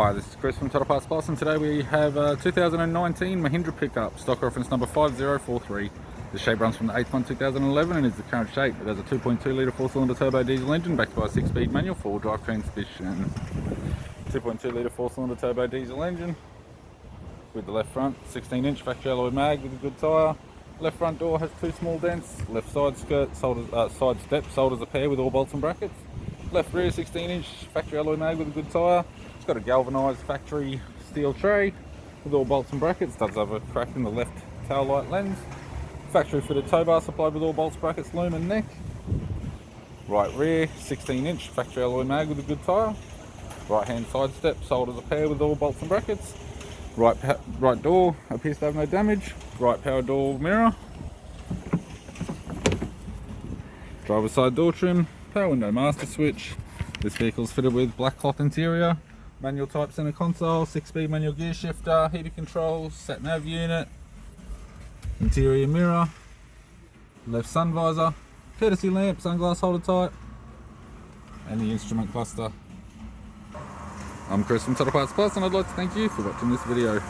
Hi, this is Chris from Total Parts Plus, and today we have a 2019 Mahindra Pickup, stock reference number 5043. The shape runs from the 8th one 2011 and is the current shape. It has a 2.2 litre 4-cylinder turbo diesel engine backed by a 6-speed manual 4-drive transmission. 2.2 litre 4-cylinder turbo diesel engine with the left front 16-inch factory alloy mag with a good tyre. Left front door has 2 small dents. Left side skirt side step sold as a pair with all bolts and brackets. Left rear 16-inch factory alloy mag with a good tyre. It's got a galvanized factory steel tray with all bolts and brackets. Does have a crack in the left taillight lens. Factory fitted towbar supplied with all bolts, brackets, loom and neck. Right rear 16-inch factory alloy mag with a good tyre. Right hand side step sold as a pair with all bolts and brackets. Right door appears to have no damage. Right power door mirror. Driver's side door trim. Power window master switch. This vehicle is fitted with black cloth interior. Manual type center console, 6-speed manual gear shifter, heated controls, sat nav unit, interior mirror, left sun visor, courtesy lamp, sunglass holder type, and the instrument cluster. I'm Chris from Total Parts Plus, and I'd like to thank you for watching this video.